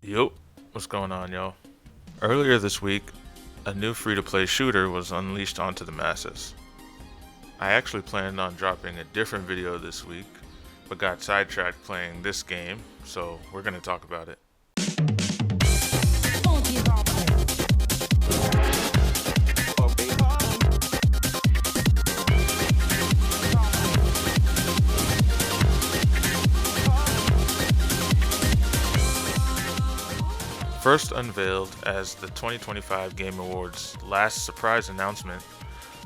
Yo, what's going on, yo? Earlier this week, a new free-to-play shooter was unleashed onto the masses. I actually planned on dropping a different video this week, but got sidetracked playing this game, so we're gonna talk about it. First unveiled as the 2025 Game Awards' last surprise announcement,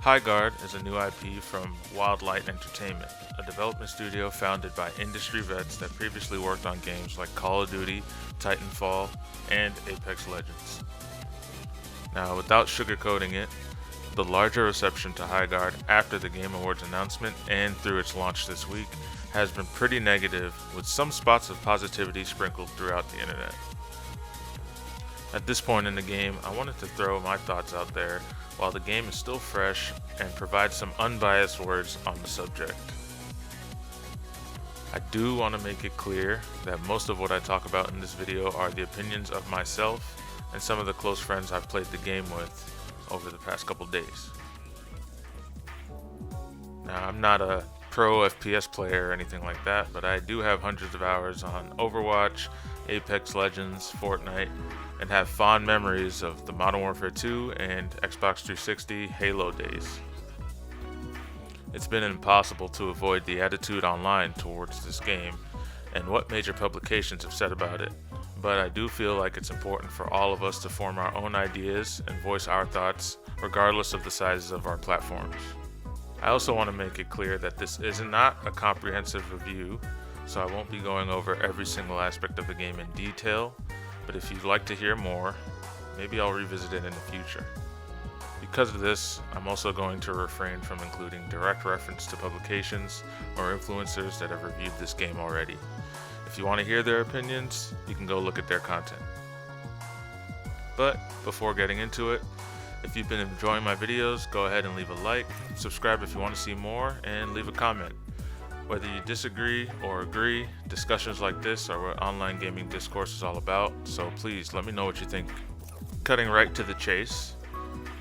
Highguard is a new IP from Wildlight Entertainment, a development studio founded by industry vets that previously worked on games like Call of Duty, Titanfall, and Apex Legends. Now, without sugarcoating it, the larger reception to Highguard after the Game Awards announcement and through its launch this week has been pretty negative, with some spots of positivity sprinkled throughout the internet. At this point in the game, I wanted to throw my thoughts out there while the game is still fresh and provide some unbiased words on the subject. I do want to make it clear that most of what I talk about in this video are the opinions of myself and some of the close friends I've played the game with over the past couple days. Now, I'm not a pro FPS player or anything like that, but I do have hundreds of hours on Overwatch, Apex Legends, Fortnite, and have fond memories of the Modern Warfare 2 and Xbox 360 Halo days. It's been impossible to avoid the attitude online towards this game and what major publications have said about it, but I do feel like it's important for all of us to form our own ideas and voice our thoughts regardless of the sizes of our platforms. I also want to make it clear that this is not a comprehensive review, so I won't be going over every single aspect of the game in detail, but if you'd like to hear more, maybe I'll revisit it in the future. Because of this, I'm also going to refrain from including direct reference to publications or influencers that have reviewed this game already. If you want to hear their opinions, you can go look at their content. But before getting into it, if you've been enjoying my videos, go ahead and leave a like, subscribe if you want to see more, and leave a comment. Whether you disagree or agree, discussions like this are what online gaming discourse is all about, so please let me know what you think. Cutting right to the chase,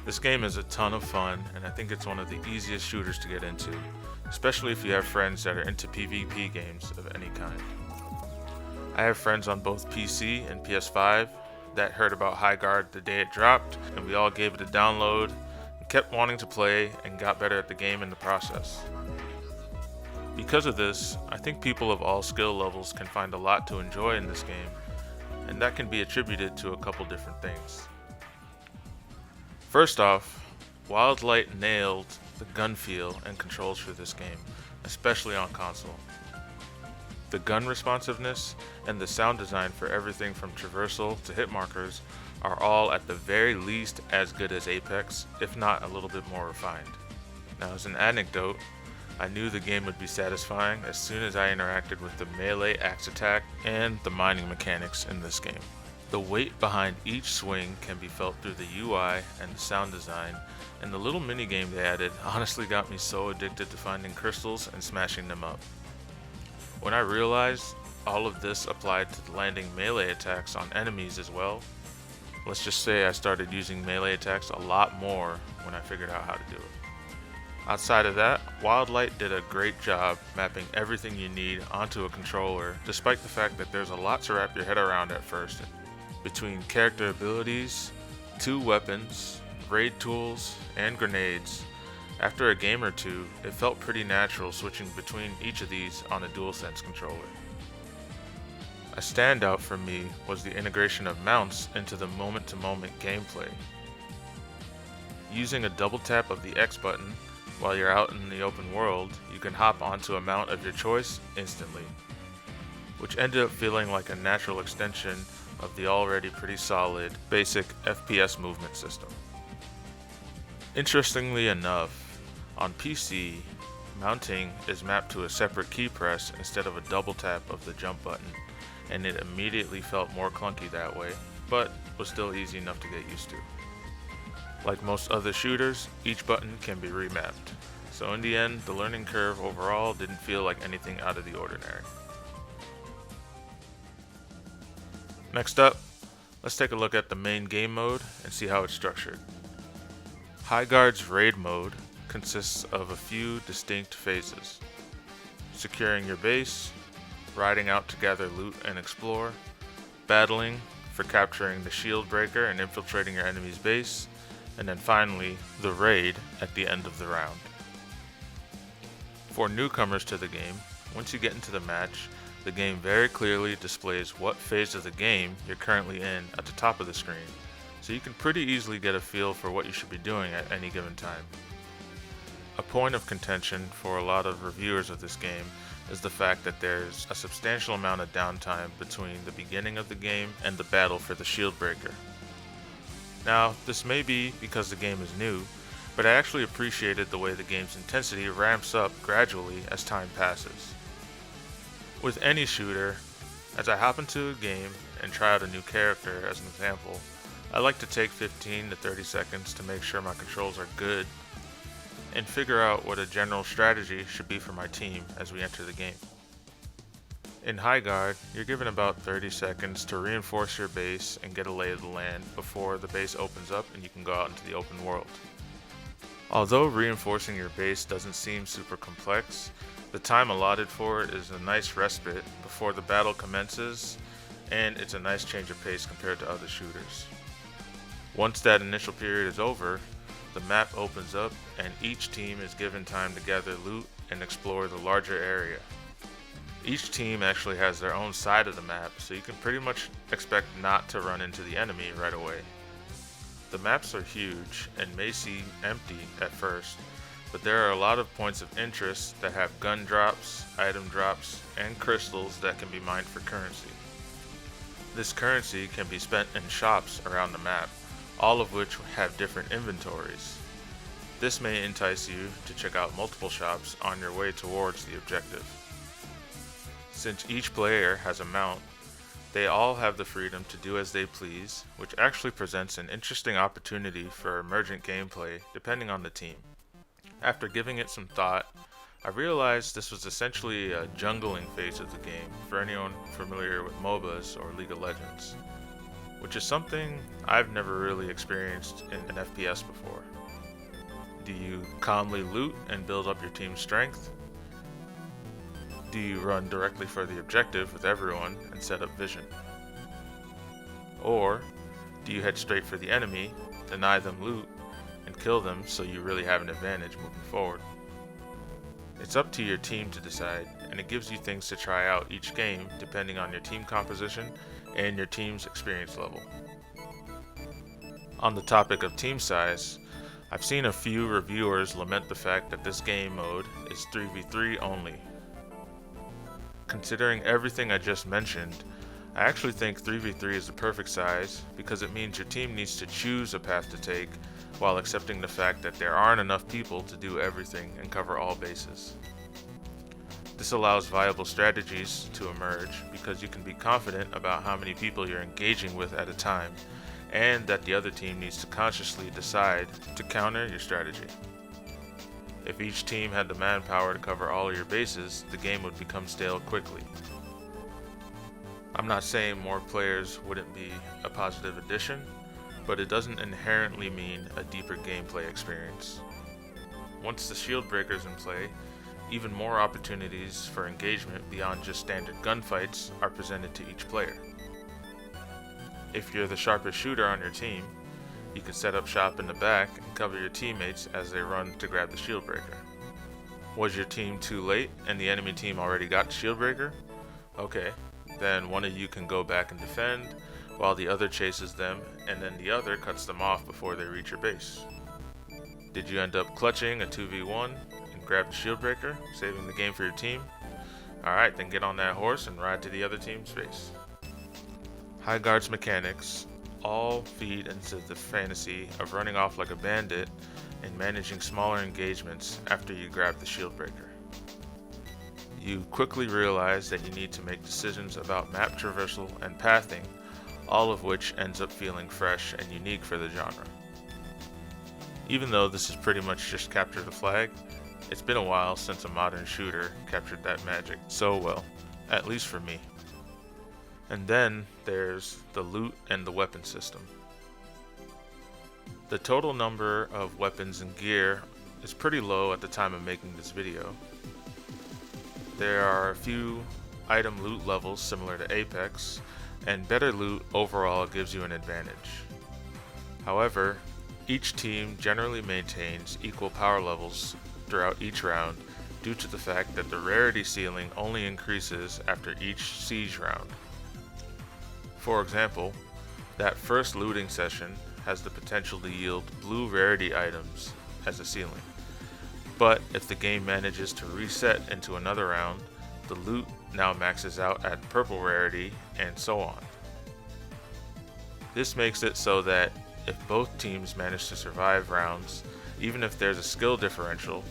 this game is a ton of fun, and I think it's one of the easiest shooters to get into, especially if you have friends that are into PvP games of any kind. I have friends on both PC and PS5 that heard about Highguard the day it dropped, and we all gave it a download, and kept wanting to play, and got better at the game in the process. Because of this, I think people of all skill levels can find a lot to enjoy in this game, and that can be attributed to a couple different things. First off, Wildlight nailed the gun feel and controls for this game, especially on console. The gun responsiveness and the sound design for everything from traversal to hit markers are all at the very least as good as Apex, if not a little bit more refined. Now, as an anecdote, I knew the game would be satisfying as soon as I interacted with the melee axe attack and the mining mechanics in this game. The weight behind each swing can be felt through the UI and the sound design, and the little minigame they added honestly got me so addicted to finding crystals and smashing them up. When I realized all of this applied to landing melee attacks on enemies as well, let's just say I started using melee attacks a lot more when I figured out how to do it. Outside of that, Wildlight did a great job mapping everything you need onto a controller, despite the fact that there's a lot to wrap your head around at first. Between character abilities, 2 weapons, raid tools, and grenades, after a game or two, it felt pretty natural switching between each of these on a DualSense controller. A standout for me was the integration of mounts into the moment-to-moment gameplay. Using a double tap of the X button while you're out in the open world, you can hop onto a mount of your choice instantly, which ended up feeling like a natural extension of the already pretty solid basic FPS movement system. Interestingly enough, on PC, mounting is mapped to a separate key press instead of a double tap of the jump button, and it immediately felt more clunky that way, but was still easy enough to get used to. Like most other shooters, each button can be remapped, so in the end, the learning curve overall didn't feel like anything out of the ordinary. Next up, let's take a look at the main game mode and see how it's structured. Highguard's raid mode consists of a few distinct phases: securing your base, riding out to gather loot and explore, battling for capturing the shield breaker and infiltrating your enemy's base, and then finally, the raid at the end of the round. For newcomers to the game, once you get into the match, the game very clearly displays what phase of the game you're currently in at the top of the screen, so you can pretty easily get a feel for what you should be doing at any given time. A point of contention for a lot of reviewers of this game is the fact that there's a substantial amount of downtime between the beginning of the game and the battle for the shield breaker. Now, this may be because the game is new, but I actually appreciated the way the game's intensity ramps up gradually as time passes. With any shooter, as I hop into a game and try out a new character as an example, I like to take 15 to 30 seconds to make sure my controls are good and figure out what a general strategy should be for my team as we enter the game. In Highguard, you're given about 30 seconds to reinforce your base and get a lay of the land before the base opens up and you can go out into the open world. Although reinforcing your base doesn't seem super complex, the time allotted for it is a nice respite before the battle commences, and it's a nice change of pace compared to other shooters. Once that initial period is over, the map opens up and each team is given time to gather loot and explore the larger area. Each team actually has their own side of the map, so you can pretty much expect not to run into the enemy right away. The maps are huge and may seem empty at first, but there are a lot of points of interest that have gun drops, item drops, and crystals that can be mined for currency. This currency can be spent in shops around the map, all of which have different inventories. This may entice you to check out multiple shops on your way towards the objective. Since each player has a mount, they all have the freedom to do as they please, which actually presents an interesting opportunity for emergent gameplay depending on the team. After giving it some thought, I realized this was essentially a jungling phase of the game for anyone familiar with MOBAs or League of Legends, which is something I've never really experienced in an FPS before. Do you calmly loot and build up your team's strength? Do you run directly for the objective with everyone and set up vision? Or do you head straight for the enemy, deny them loot, and kill them so you really have an advantage moving forward? It's up to your team to decide, and it gives you things to try out each game depending on your team composition and your team's experience level. On the topic of team size, I've seen a few reviewers lament the fact that this game mode is 3v3 only. Considering everything I just mentioned, I actually think 3v3 is the perfect size because it means your team needs to choose a path to take while accepting the fact that there aren't enough people to do everything and cover all bases. This allows viable strategies to emerge because you can be confident about how many people you're engaging with at a time, and that the other team needs to consciously decide to counter your strategy. If each team had the manpower to cover all your bases, the game would become stale quickly. I'm not saying more players wouldn't be a positive addition, but it doesn't inherently mean a deeper gameplay experience. Once the shield breaker's in play, even more opportunities for engagement beyond just standard gunfights are presented to each player. If you're the sharpest shooter on your team, you can set up shop in the back and cover your teammates as they run to grab the shield breaker. Was your team too late and the enemy team already got the shield breaker? Okay, then one of you can go back and defend while the other chases them, and then the other cuts them off before they reach your base. Did you end up clutching a 2v1 and grab the shield breaker, saving the game for your team? Alright, then get on that horse and ride to the other team's base. Highguard's mechanics all feed into the fantasy of running off like a bandit and managing smaller engagements after you grab the shield breaker. You quickly realize that you need to make decisions about map traversal and pathing, all of which ends up feeling fresh and unique for the genre. Even though this is pretty much just capture the flag, it's been a while since a modern shooter captured that magic so well, at least for me. And then there's the loot and the weapon system. The total number of weapons and gear is pretty low at the time of making this video. There are a few item loot levels similar to Apex, and better loot overall gives you an advantage. However, each team generally maintains equal power levels throughout each round due to the fact that the rarity ceiling only increases after each siege round. For example, that first looting session has the potential to yield blue rarity items as a ceiling, but if the game manages to reset into another round, the loot now maxes out at purple rarity, and so on. This makes it so that if both teams manage to survive rounds, even if there's a skill differential,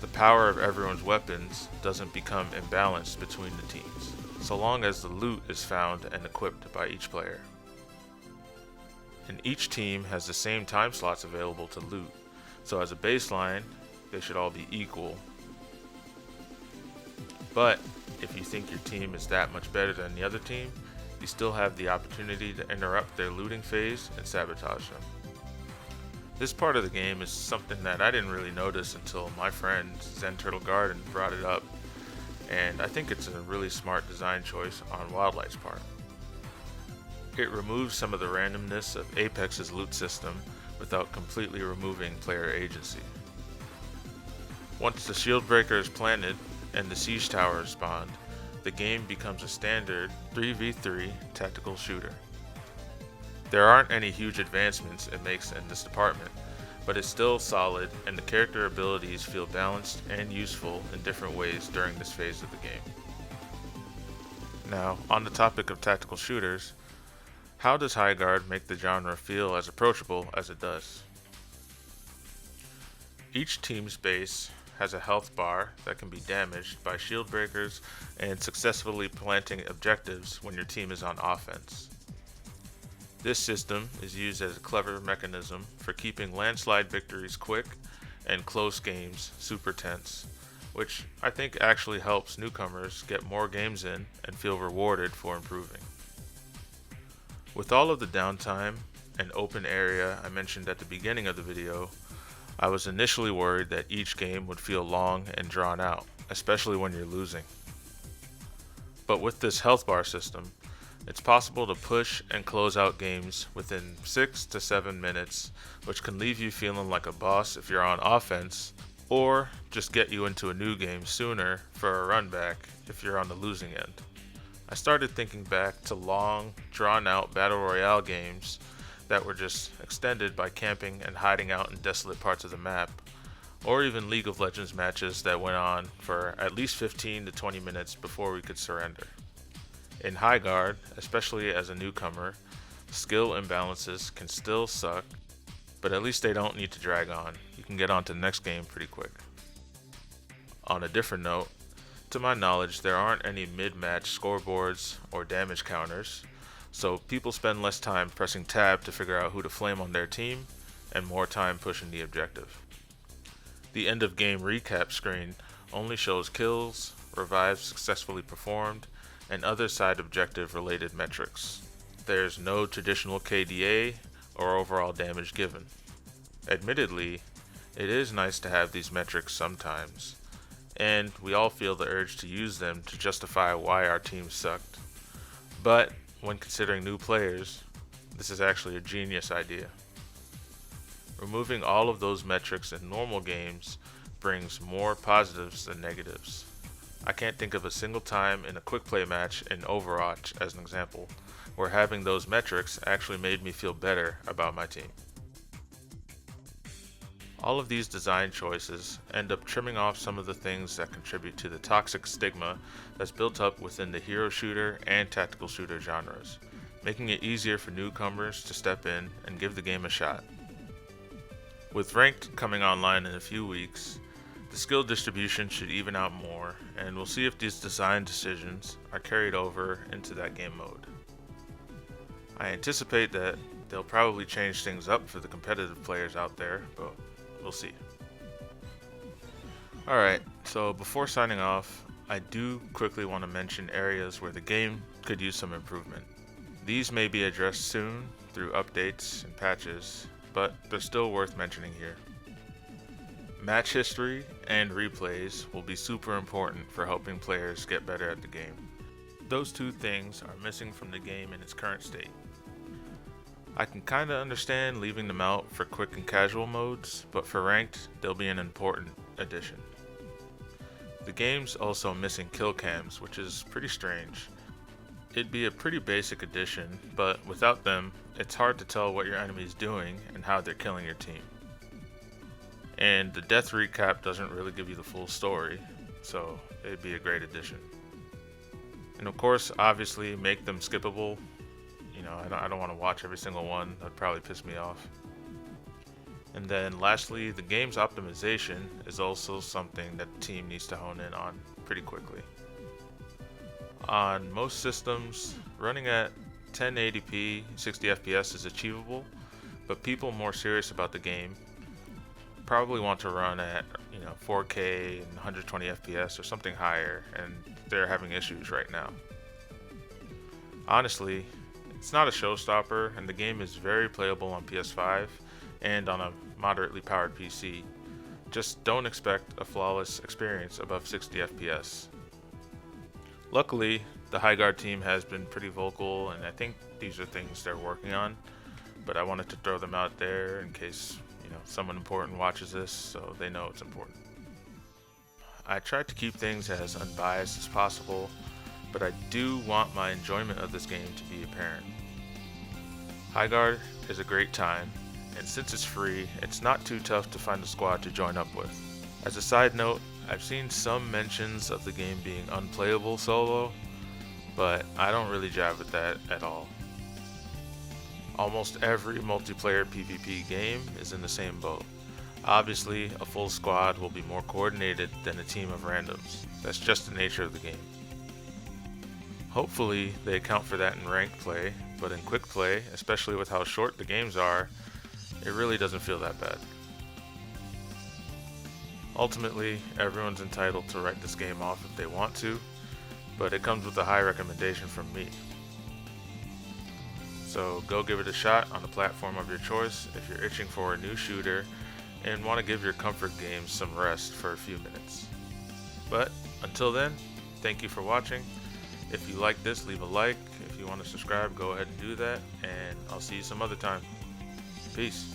the power of everyone's weapons doesn't become imbalanced between the teams, so long as the loot is found and equipped by each player. And each team has the same time slots available to loot, so as a baseline, they should all be equal. But if you think your team is that much better than the other team, you still have the opportunity to interrupt their looting phase and sabotage them. This part of the game is something that I didn't really notice until my friend Zen Turtle Garden brought it up, and I think it's a really smart design choice on Wildlight's part. It removes some of the randomness of Apex's loot system without completely removing player agency. Once the shield breaker is planted and the siege tower is spawned, the game becomes a standard 3v3 tactical shooter. There aren't any huge advancements it makes in this department, but it's still solid and the character abilities feel balanced and useful in different ways during this phase of the game. Now, on the topic of tactical shooters, how does Highguard make the genre feel as approachable as it does? Each team's base has a health bar that can be damaged by shield breakers and successfully planting objectives when your team is on offense. This system is used as a clever mechanism for keeping landslide victories quick and close games super tense, which I think actually helps newcomers get more games in and feel rewarded for improving. With all of the downtime and open area I mentioned at the beginning of the video, I was initially worried that each game would feel long and drawn out, especially when you're losing. But with this health bar system, it's possible to push and close out games within 6 to 7 minutes, which can leave you feeling like a boss if you're on offense, or just get you into a new game sooner for a run back if you're on the losing end. I started thinking back to long, drawn-out Battle Royale games that were just extended by camping and hiding out in desolate parts of the map, or even League of Legends matches that went on for at least 15 to 20 minutes before we could surrender. In Highguard, especially as a newcomer, skill imbalances can still suck, but at least they don't need to drag on. You can get on to the next game pretty quick. On a different note, to my knowledge, there aren't any mid-match scoreboards or damage counters, so people spend less time pressing tab to figure out who to flame on their team, and more time pushing the objective. The end of game recap screen only shows kills, revives successfully performed, and other side objective related metrics. There's no traditional KDA or overall damage given. Admittedly, it is nice to have these metrics sometimes, and we all feel the urge to use them to justify why our team sucked. But when considering new players, this is actually a genius idea. Removing all of those metrics in normal games brings more positives than negatives. I can't think of a single time in a quick play match in Overwatch, as an example, where having those metrics actually made me feel better about my team. All of these design choices end up trimming off some of the things that contribute to the toxic stigma that's built up within the hero shooter and tactical shooter genres, making it easier for newcomers to step in and give the game a shot. With Ranked coming online in a few weeks, the skill distribution should even out more, and we'll see if these design decisions are carried over into that game mode. I anticipate that they'll probably change things up for the competitive players out there, but we'll see. Alright, so before signing off, I do quickly want to mention areas where the game could use some improvement. These may be addressed soon through updates and patches, but they're still worth mentioning here. Match history and replays will be super important for helping players get better at the game. Those two things are missing from the game in its current state. I can kinda understand leaving them out for quick and casual modes, but for ranked, they'll be an important addition. The game's also missing kill cams, which is pretty strange. It'd be a pretty basic addition, but without them, it's hard to tell what your enemy's doing and how they're killing your team. And the death recap doesn't really give you the full story, so it'd be a great addition. And of course, obviously, make them skippable. You know, I don't want to watch every single one. That'd probably piss me off. And then lastly, the game's optimization is also something that the team needs to hone in on pretty quickly. On most systems, running at 1080p 60 FPS is achievable, but people more serious about the game probably want to run at 4K and 120 FPS or something higher, and they're having issues right now. Honestly, it's not a showstopper, and the game is very playable on PS5 and on a moderately powered PC. Just don't expect a flawless experience above 60 FPS. Luckily, the Highguard team has been pretty vocal, and I think these are things they're working on, but I wanted to throw them out there in case someone important watches this so they know it's important. I tried to keep things as unbiased as possible, but I do want my enjoyment of this game to be apparent. Highguard is a great time, and since it's free, it's not too tough to find a squad to join up with. As a side note, I've seen some mentions of the game being unplayable solo, but I don't really jive with that at all. Almost every multiplayer PvP game is in the same boat. Obviously, a full squad will be more coordinated than a team of randoms. That's just the nature of the game. Hopefully, they account for that in ranked play, but in quick play, especially with how short the games are, it really doesn't feel that bad. Ultimately, everyone's entitled to write this game off if they want to, but it comes with a high recommendation from me. So go give it a shot on the platform of your choice if you're itching for a new shooter and want to give your comfort games some rest for a few minutes. But until then, thank you for watching. If you like this, leave a like. If you want to subscribe, go ahead and do that, and I'll see you some other time. Peace.